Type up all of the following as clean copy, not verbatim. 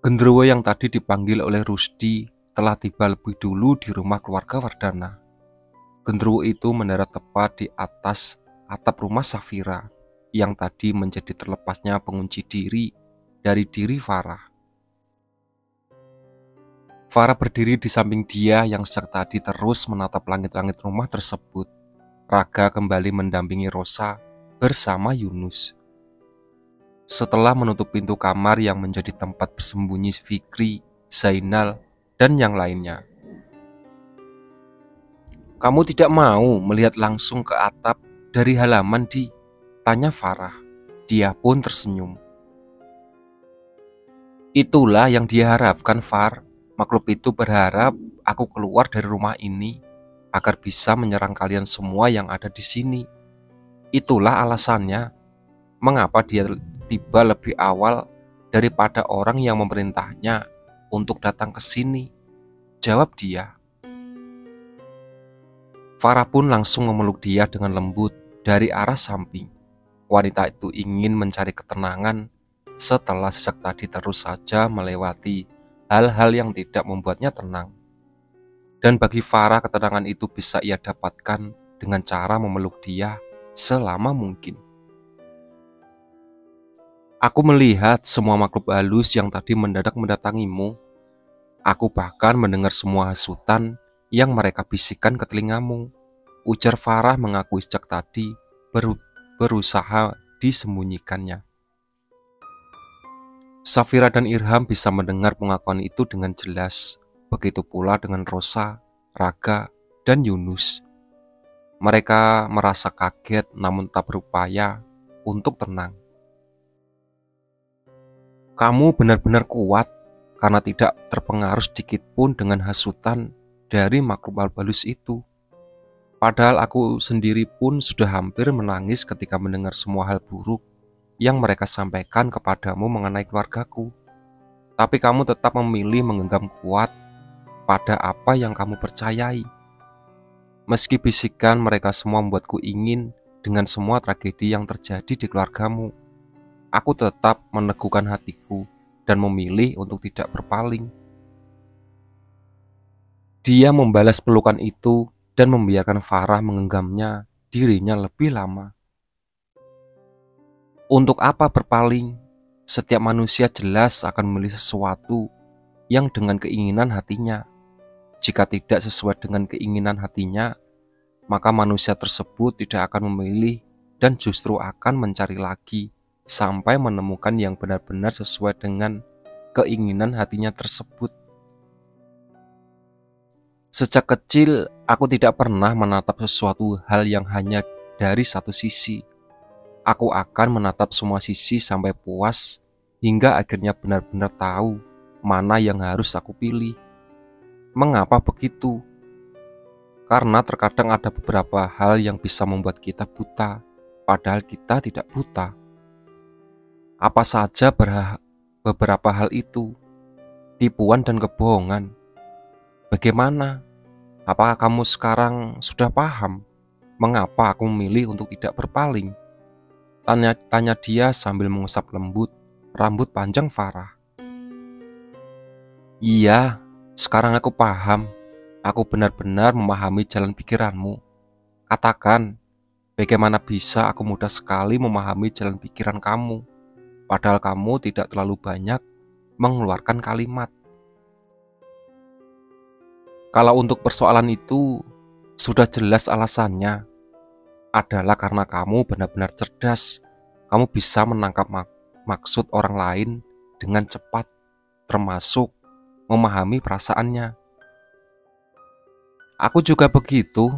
Genderuwo yang tadi dipanggil oleh Rusdi telah tiba lebih dulu di rumah keluarga Wardana. Genderuwo itu mendarat tepat di atas atap rumah Safira yang tadi menjadi terlepasnya pengunci diri dari diri Farah. Farah berdiri di samping dia yang sejak tadi terus menatap langit-langit rumah tersebut. Raga kembali mendampingi Rosa bersama Yunus. Setelah menutup pintu kamar yang menjadi tempat bersembunyi Fikri, Zainal, dan yang lainnya. "Kamu tidak mau melihat langsung ke atap dari halaman, Di?" tanya Farah. Dia pun tersenyum. "Itulah yang dia harapkan, Far. Makhluk itu berharap aku keluar dari rumah ini agar bisa menyerang kalian semua yang ada di sini. Itulah alasannya mengapa dia tiba lebih awal daripada orang yang memerintahnya untuk datang ke sini," jawab dia. Farah pun langsung memeluk dia dengan lembut dari arah samping. Wanita itu ingin mencari ketenangan setelah sejak tadi terus saja melewati hal-hal yang tidak membuatnya tenang. Dan bagi Farah, ketenangan itu bisa ia dapatkan dengan cara memeluk dia selama mungkin. "Aku melihat semua makhluk halus yang tadi mendadak mendatangimu. Aku bahkan mendengar semua hasutan yang mereka bisikkan ke telingamu," ujar Farah mengakui sejak tadi berusaha disembunyikannya. Safira dan Irham bisa mendengar pengakuan itu dengan jelas. Begitu pula dengan Rosa, Raga, dan Yunus. Mereka merasa kaget namun tak berupaya untuk tenang. "Kamu benar-benar kuat karena tidak terpengaruh sedikit pun dengan hasutan dari makhluk halus itu. Padahal aku sendiri pun sudah hampir menangis ketika mendengar semua hal buruk yang mereka sampaikan kepadamu mengenai keluargaku. Tapi kamu tetap memilih menggenggam kuat pada apa yang kamu percayai. Meski bisikan mereka semua membuatku ingin dengan semua tragedi yang terjadi di keluargamu, aku tetap meneguhkan hatiku dan memilih untuk tidak berpaling." Dia membalas pelukan itu dan membiarkan Farah menggenggamnya dirinya lebih lama. Untuk apa berpaling? Setiap manusia jelas akan memilih sesuatu yang dengan keinginan hatinya. Jika tidak sesuai dengan keinginan hatinya, maka manusia tersebut tidak akan memilih dan justru akan mencari lagi sampai menemukan yang benar-benar sesuai dengan keinginan hatinya tersebut. Sejak kecil, aku tidak pernah menatap sesuatu hal yang hanya dari satu sisi. Aku akan menatap semua sisi sampai puas, hingga akhirnya benar-benar tahu mana yang harus aku pilih. Mengapa begitu? Karena terkadang ada beberapa hal yang bisa membuat kita buta, padahal kita tidak buta. Apa saja beberapa hal itu? Tipuan dan kebohongan. Bagaimana? Apakah kamu sekarang sudah paham mengapa aku memilih untuk tidak berpaling? Tanya dia sambil mengusap lembut rambut panjang Farah. "Iya, sekarang aku paham. Aku benar-benar memahami jalan pikiranmu. Katakan, bagaimana bisa aku mudah sekali memahami jalan pikiran kamu, padahal kamu tidak terlalu banyak mengeluarkan kalimat." Kalau untuk persoalan itu, sudah jelas alasannya. Adalah karena kamu benar-benar cerdas. Kamu bisa menangkap maksud orang lain dengan cepat, termasuk memahami perasaannya. "Aku juga begitu,"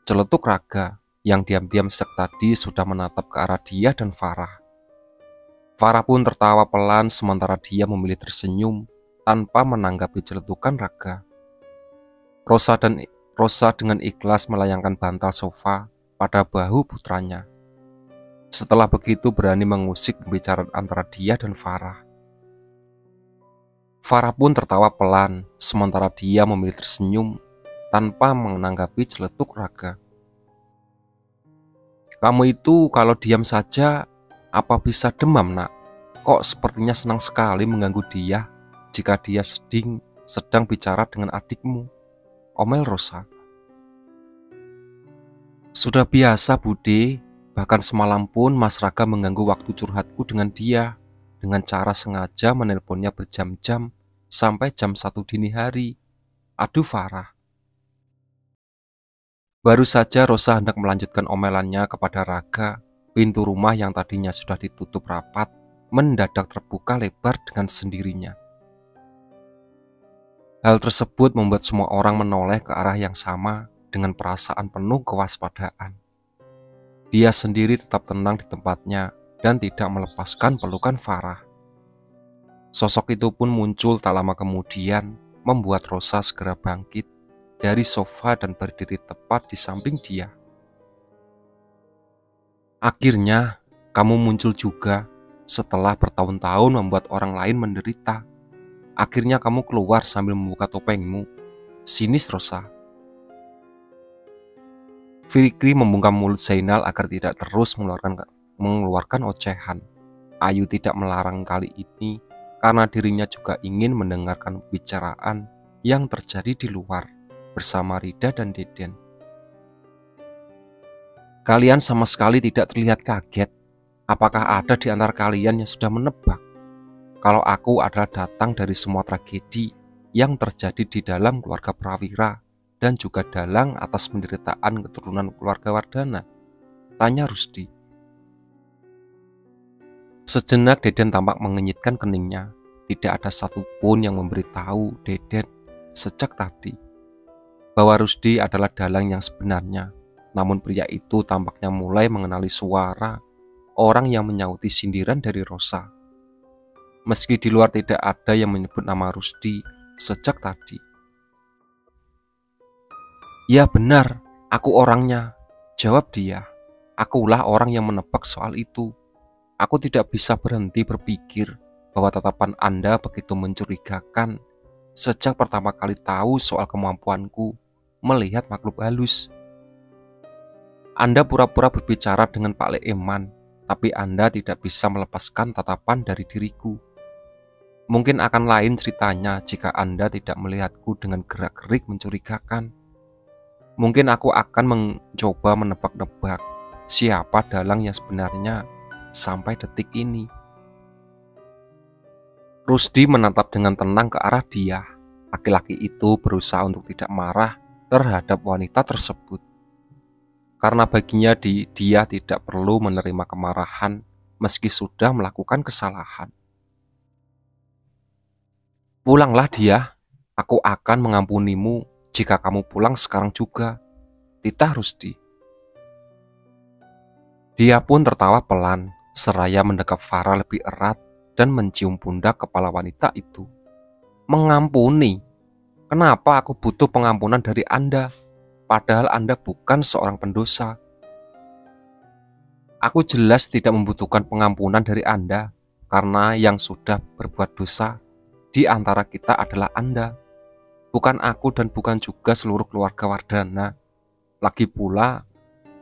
celetuk Raga, yang diam-diam sejak tadi sudah menatap ke arah dia dan Farah. Farah pun tertawa pelan sementara dia memilih tersenyum tanpa menanggapi celetukan Raga. Rosa dengan ikhlas melayangkan bantal sofa pada bahu putranya. Setelah begitu berani mengusik pembicaraan antara dia dan Farah. Farah pun tertawa pelan sementara dia memilih tersenyum tanpa menanggapi celetuk Raga. "Kamu itu kalau diam saja apa bisa demam, Nak? Kok sepertinya senang sekali mengganggu dia?" jika dia sedang bicara dengan adikmu, omel Rosa. Sudah biasa Bude, bahkan semalam pun Mas Raga mengganggu waktu curhatku dengan dia, dengan cara sengaja menelponnya berjam-jam sampai jam 1 dini hari. Aduh Farah. Baru saja Rosa hendak melanjutkan omelannya kepada Raga, pintu rumah yang tadinya sudah ditutup rapat mendadak terbuka lebar dengan sendirinya. Hal tersebut membuat semua orang menoleh ke arah yang sama dengan perasaan penuh kewaspadaan. Dia sendiri tetap tenang di tempatnya dan tidak melepaskan pelukan Farah. Sosok itu pun muncul tak lama kemudian, membuat Rosa segera bangkit dari sofa dan berdiri tepat di samping dia. Akhirnya, kamu muncul juga setelah bertahun-tahun membuat orang lain menderita. Akhirnya kamu keluar sambil membuka topengmu. Sinis Rosa. Fikri membungkam mulut Zainal agar tidak terus mengeluarkan ocehan. Ayu tidak melarang kali ini karena dirinya juga ingin mendengarkan pembicaraan yang terjadi di luar bersama Rida dan Deden. Kalian sama sekali tidak terlihat kaget. Apakah ada di antara kalian yang sudah menebak kalau aku adalah datang dari semua tragedi yang terjadi di dalam keluarga Prawira dan juga dalang atas penderitaan keturunan keluarga Wardana? Tanya Rusdi. Sejenak Deden tampak mengenyitkan keningnya. Tidak ada satupun yang memberitahu Deden sejak tadi bahwa Rusdi adalah dalang yang sebenarnya. Namun pria itu tampaknya mulai mengenali suara orang yang menyauti sindiran dari Rosa. Meski di luar tidak ada yang menyebut nama Rusdi sejak tadi. Ya benar, aku orangnya, jawab dia. Akulah orang yang menebak soal itu. Aku tidak bisa berhenti berpikir bahwa tatapan Anda begitu mencurigakan sejak pertama kali tahu soal kemampuanku melihat makhluk halus. Anda pura-pura berbicara dengan Pak Leeman, tapi Anda tidak bisa melepaskan tatapan dari diriku. Mungkin akan lain ceritanya jika Anda tidak melihatku dengan gerak-gerik mencurigakan. Mungkin aku akan mencoba menebak-nebak siapa dalang yang sebenarnya sampai detik ini. Rusdi menatap dengan tenang ke arah dia. Laki-laki itu berusaha untuk tidak marah terhadap wanita tersebut. Karena baginya dia tidak perlu menerima kemarahan meski sudah melakukan kesalahan. Pulanglah dia, aku akan mengampunimu jika kamu pulang sekarang juga, titah Rusdi. Dia pun tertawa pelan, seraya mendekap Farah lebih erat dan mencium pundak kepala wanita itu. Mengampuni? Kenapa aku butuh pengampunan dari Anda? Padahal Anda bukan seorang pendosa. Aku jelas tidak membutuhkan pengampunan dari Anda, karena yang sudah berbuat dosa di antara kita adalah Anda. Bukan aku dan bukan juga seluruh keluarga Wardana. Lagi pula,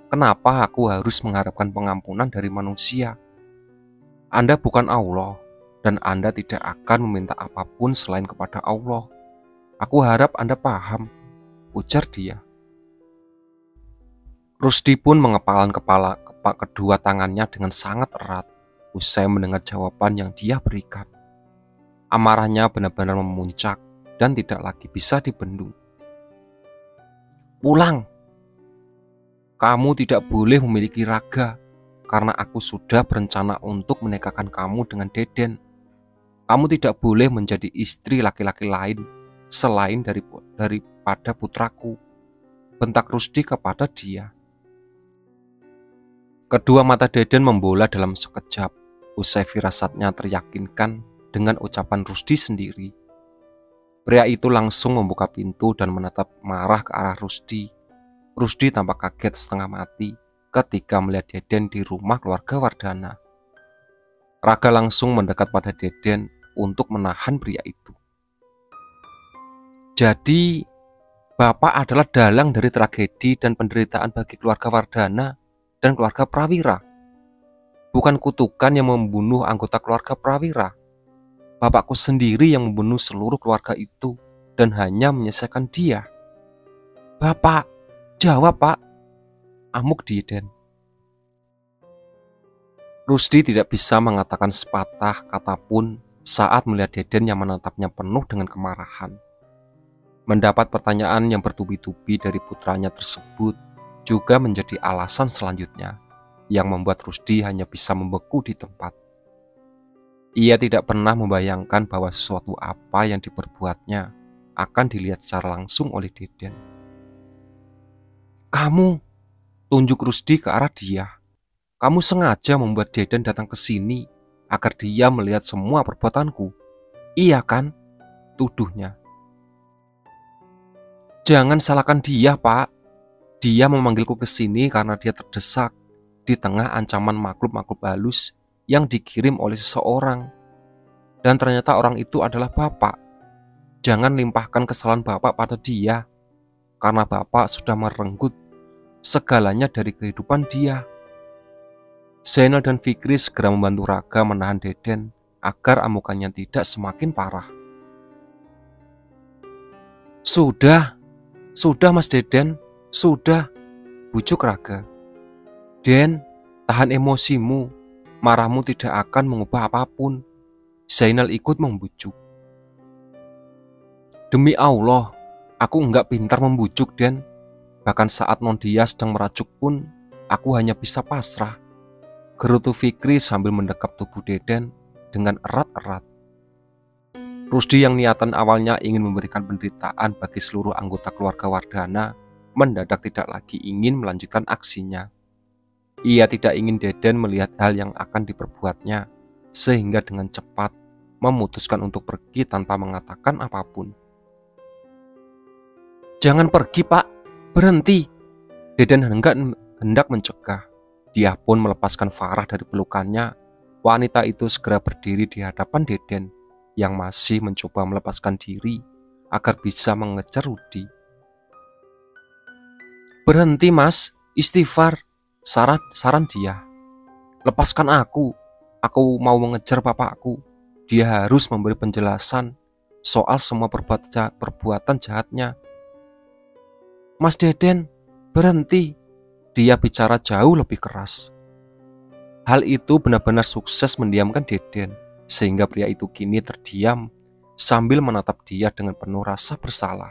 kenapa aku harus mengharapkan pengampunan dari manusia? Anda bukan Allah, dan Anda tidak akan meminta apapun selain kepada Allah. Aku harap Anda paham, ujar dia. Rusdi pun mengepalkan kedua tangannya dengan sangat erat, usai mendengar jawaban yang dia berikan. Amarahnya benar-benar memuncak dan tidak lagi bisa dibendung. Pulang! Kamu tidak boleh memiliki Raga, karena aku sudah berencana untuk menikahkan kamu dengan Deden. Kamu tidak boleh menjadi istri laki-laki lain selain daripada putraku, bentak Rusdi kepada dia. Kedua mata Deden membola dalam sekejap, usai firasatnya teryakinkan dengan ucapan Rusdi sendiri. Pria itu langsung membuka pintu dan menatap marah ke arah Rusdi. Rusdi tampak kaget setengah mati ketika melihat Deden di rumah keluarga Wardana. Raga langsung mendekat pada Deden untuk menahan pria itu. Jadi, Bapak adalah dalang dari tragedi dan penderitaan bagi keluarga Wardana dan keluarga Prawira. Bukan kutukan yang membunuh anggota keluarga Prawira. Bapakku sendiri yang membunuh seluruh keluarga itu dan hanya menyelesaikan dia. Bapak, jawab Pak, amuk Deden. Rusdi tidak bisa mengatakan sepatah kata pun saat melihat Deden yang menatapnya penuh dengan kemarahan. Mendapat pertanyaan yang bertubi-tubi dari putranya tersebut juga menjadi alasan selanjutnya yang membuat Rusdi hanya bisa membeku di tempat. Ia tidak pernah membayangkan bahwa sesuatu apa yang diperbuatnya akan dilihat secara langsung oleh Deden. Kamu, tunjuk Rusdi ke arah dia. Kamu sengaja membuat Deden datang ke sini agar dia melihat semua perbuatanku. Iya kan? Tuduhnya. Jangan salahkan dia, Pak. Dia memanggilku ke sini karena dia terdesak di tengah ancaman makhluk-makhluk halus yang dikirim oleh seseorang. Dan ternyata orang itu adalah Bapak. Jangan limpahkan kesalahan Bapak pada dia, karena Bapak sudah merenggut segalanya dari kehidupan dia. Zainal dan Fikri segera membantu Raga menahan Deden agar amukannya tidak semakin parah. Sudah Mas Deden, sudah, bujuk Raga. Den, tahan emosimu, marahmu tidak akan mengubah apapun. Zainal ikut membujuk. Demi Allah, aku enggak pintar membujuk, Den. Bahkan saat Nondia sedang merajuk pun, aku hanya bisa pasrah. Gerutu Fikri sambil mendekap tubuh Deden dengan erat-erat. Rusdi yang niatan awalnya ingin memberikan penderitaan bagi seluruh anggota keluarga Wardana, mendadak tidak lagi ingin melanjutkan aksinya. Ia tidak ingin Deden melihat hal yang akan diperbuatnya, sehingga dengan cepat memutuskan untuk pergi tanpa mengatakan apapun. Jangan pergi, Pak, berhenti. Deden hendak mencegah. Dia pun melepaskan Farah dari pelukannya. Wanita itu segera berdiri di hadapan Deden yang masih mencoba melepaskan diri agar bisa mengejar Rudi. Berhenti, Mas, istighfar, saran dia. Lepaskan aku mau mengejar bapakku. Dia harus memberi penjelasan soal semua perbuatan jahatnya. Mas Deden, berhenti. Dia bicara jauh lebih keras. Hal itu benar-benar sukses mendiamkan Deden, sehingga pria itu kini terdiam sambil menatap dia dengan penuh rasa bersalah.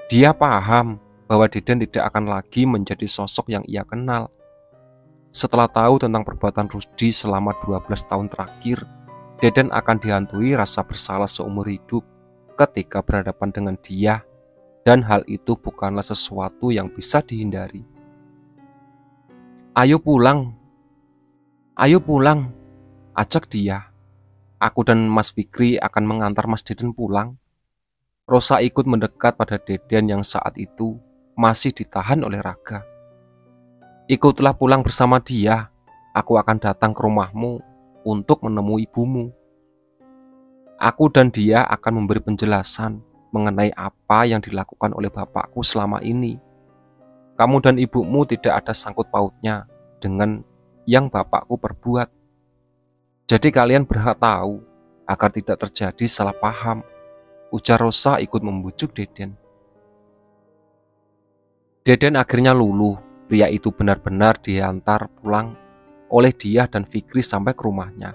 Dia paham bahwa Deden tidak akan lagi menjadi sosok yang ia kenal. Setelah tahu tentang perbuatan Rusdi selama 12 tahun terakhir, Deden akan dihantui rasa bersalah seumur hidup ketika berhadapan dengan dia. Dan hal itu bukanlah sesuatu yang bisa dihindari. Ayo pulang, ajak dia. Aku dan Mas Fikri akan mengantar Mas Deden pulang. Rosa ikut mendekat pada Deden yang saat itu masih ditahan oleh Raga. Ikutlah pulang bersama dia. Aku akan datang ke rumahmu untuk menemui ibumu. Aku dan dia akan memberi penjelasan mengenai apa yang dilakukan oleh bapakku selama ini. Kamu dan ibumu tidak ada sangkut pautnya dengan yang bapakku perbuat. Jadi kalian berhak tahu agar tidak terjadi salah paham, ujar Rosa ikut membujuk Deden. Deden akhirnya luluh. Pria itu benar-benar diantar pulang oleh dia dan Fikri sampai ke rumahnya.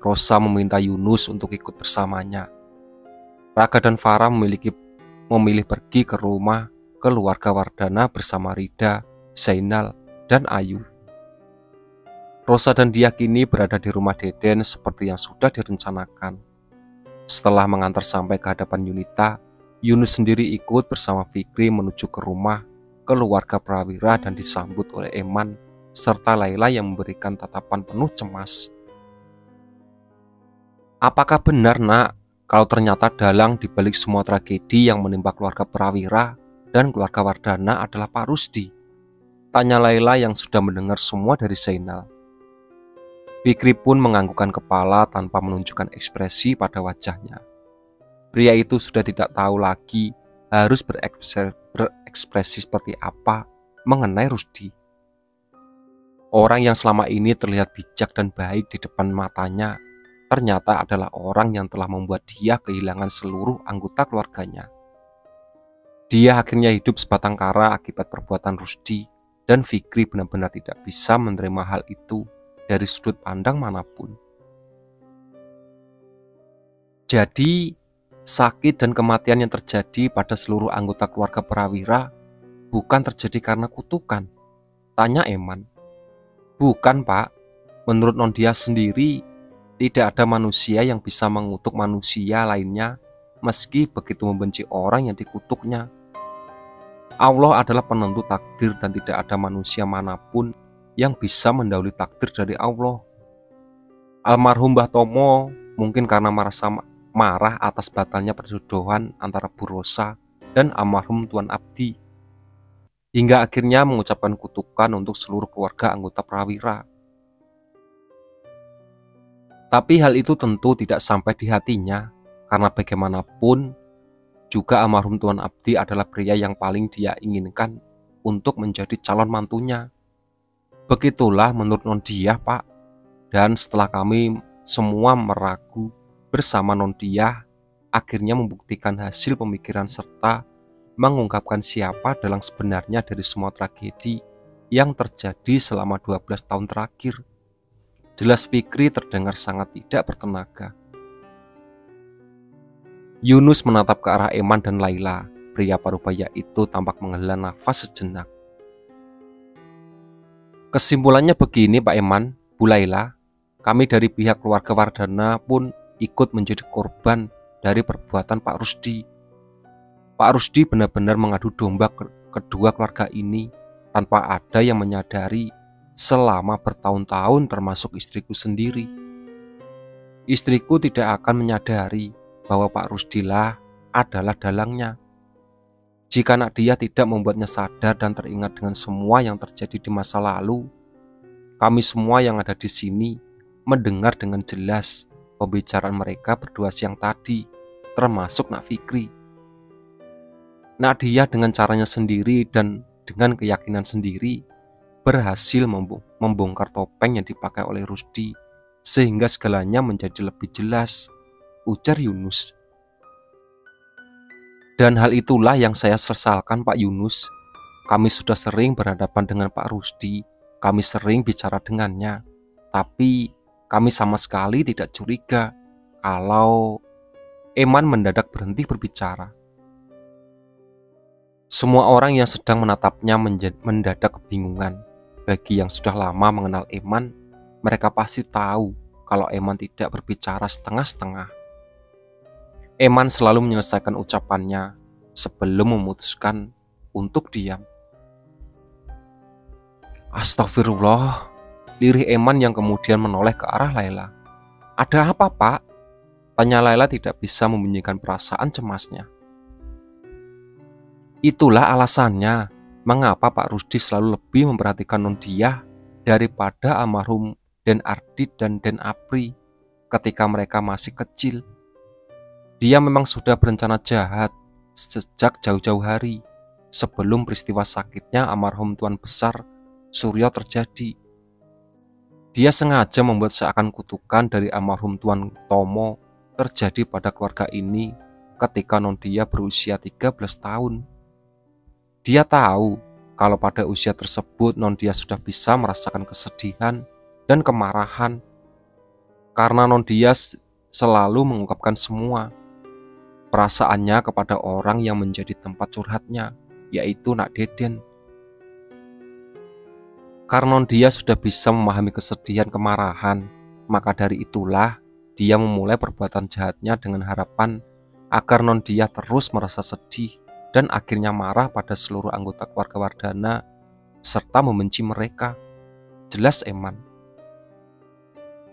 Rosa meminta Yunus untuk ikut bersamanya. Raga dan Farah memilih pergi ke rumah keluarga Wardana bersama Rida, Zainal, dan Ayu. Rosa dan dia kini berada di rumah Deden seperti yang sudah direncanakan. Setelah mengantar sampai ke hadapan Yunita, Yunus sendiri ikut bersama Fikri menuju ke rumah keluarga Prawira dan disambut oleh Eman serta Laila yang memberikan tatapan penuh cemas. Apakah benar, Nak, kalau ternyata dalang dibalik semua tragedi yang menimpa keluarga Prawira dan keluarga Wardana adalah Pak Rusdi? Tanya Laila yang sudah mendengar semua dari Zainal. Fikri pun menganggukkan kepala tanpa menunjukkan ekspresi pada wajahnya. Pria itu sudah tidak tahu lagi harus berekspresi seperti apa mengenai Rusdi. Orang yang selama ini terlihat bijak dan baik di depan matanya, ternyata adalah orang yang telah membuat dia kehilangan seluruh anggota keluarganya. Dia akhirnya hidup sebatang kara akibat perbuatan Rusdi, dan Fikri benar-benar tidak bisa menerima hal itu dari sudut pandang manapun. Jadi, sakit dan kematian yang terjadi pada seluruh anggota keluarga Prawira bukan terjadi karena kutukan? Tanya Eman. Bukan, Pak. Menurut Nondia sendiri, tidak ada manusia yang bisa mengutuk manusia lainnya meski begitu membenci orang yang dikutuknya. Allah adalah penentu takdir dan tidak ada manusia manapun yang bisa mendahului takdir dari Allah. Almarhum Mbah Tomo mungkin karena merasa marah atas batalnya perjodohan antara Bu Rosa dan almarhum Tuan Abdi, hingga akhirnya mengucapkan kutukan untuk seluruh keluarga anggota Prawira. Tapi hal itu tentu tidak sampai di hatinya, karena bagaimanapun juga almarhum Tuan Abdi adalah pria yang paling dia inginkan untuk menjadi calon mantunya. Begitulah menurut Nondia, Pak. Dan setelah kami semua meragu bersama Nondia, akhirnya membuktikan hasil pemikiran serta mengungkapkan siapa dalang sebenarnya dari semua tragedi yang terjadi selama 12 tahun terakhir. Jelas Fikri terdengar sangat tidak bertenaga. Yunus menatap ke arah Eman dan Laila. Pria parubaya itu tampak menghela nafas sejenak. Kesimpulannya begini, Pak Eman, Bu Laila, kami dari pihak keluarga Wardana pun ikut menjadi korban dari perbuatan Pak Rusdi. Pak Rusdi benar-benar mengadu domba kedua keluarga ini tanpa ada yang menyadari selama bertahun-tahun, termasuk istriku sendiri. Istriku tidak akan menyadari bahwa Pak Rusdilah adalah dalangnya. Jika anak dia tidak membuatnya sadar dan teringat dengan semua yang terjadi di masa lalu, kami semua yang ada di sini mendengar dengan jelas pembicaraan mereka berdua siang tadi, termasuk Nak Fikri. Nak dia dengan caranya sendiri dan dengan keyakinan sendiri berhasil membongkar topeng yang dipakai oleh Rusdi, sehingga segalanya menjadi lebih jelas, ujar Yunus. Dan hal itulah yang saya sesalkan, Pak Yunus. Kami sudah sering berhadapan dengan Pak Rusdi, kami sering bicara dengannya, tapi kami sama sekali tidak curiga kalau Eman mendadak berhenti berbicara. Semua orang yang sedang menatapnya mendadak kebingungan. Bagi yang sudah lama mengenal Eman, mereka pasti tahu kalau Eman tidak berbicara setengah-setengah. Eman selalu menyelesaikan ucapannya sebelum memutuskan untuk diam. Astagfirullah, lirih Eman yang kemudian menoleh ke arah Laila. Ada apa, Pak? Tanya Laila tidak bisa menyembunyikan perasaan cemasnya. Itulah alasannya mengapa Pak Rusdi selalu lebih memperhatikan Nondia daripada almarhum Den Ardit dan Den Apri ketika mereka masih kecil. Dia memang sudah berencana jahat sejak jauh-jauh hari sebelum peristiwa sakitnya almarhum Tuan Besar Suryo terjadi. Dia sengaja membuat seakan kutukan dari almarhum Tuan Tomo terjadi pada keluarga ini ketika Nondia berusia 13 tahun. Dia tahu kalau pada usia tersebut Nondia sudah bisa merasakan kesedihan dan kemarahan karena Nondia selalu mengungkapkan semua perasaannya kepada orang yang menjadi tempat curhatnya, yaitu Nak Deden. Karena dia sudah bisa memahami kesedihan kemarahan, maka dari itulah dia memulai perbuatan jahatnya dengan harapan agar Nondia terus merasa sedih dan akhirnya marah pada seluruh anggota keluarga Wardana serta membenci mereka. Jelas Eman.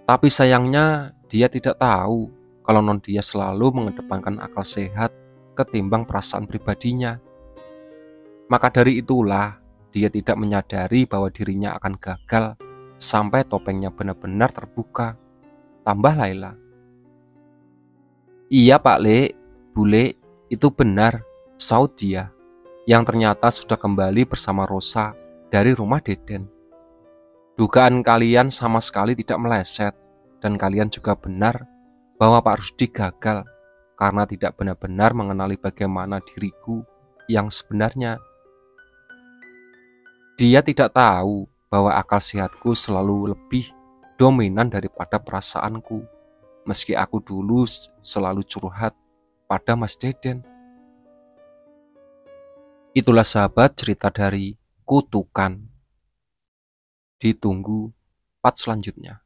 Tapi sayangnya dia tidak tahu kalau Nondia selalu mengedepankan akal sehat ketimbang perasaan pribadinya. Maka dari itulah dia tidak menyadari bahwa dirinya akan gagal sampai topengnya benar-benar terbuka. Tambah Laila. Iya Pak Le, Bule, itu benar, saut dia, yang ternyata sudah kembali bersama Rosa dari rumah Deden. Dugaan kalian sama sekali tidak meleset. Dan kalian juga benar bahwa Pak Rusdi gagal karena tidak benar-benar mengenali bagaimana diriku yang sebenarnya. Dia tidak tahu bahwa akal sehatku selalu lebih dominan daripada perasaanku, meski aku dulu selalu curhat pada Mas Deden. Itulah sahabat cerita dari Kutukan. Ditunggu part selanjutnya.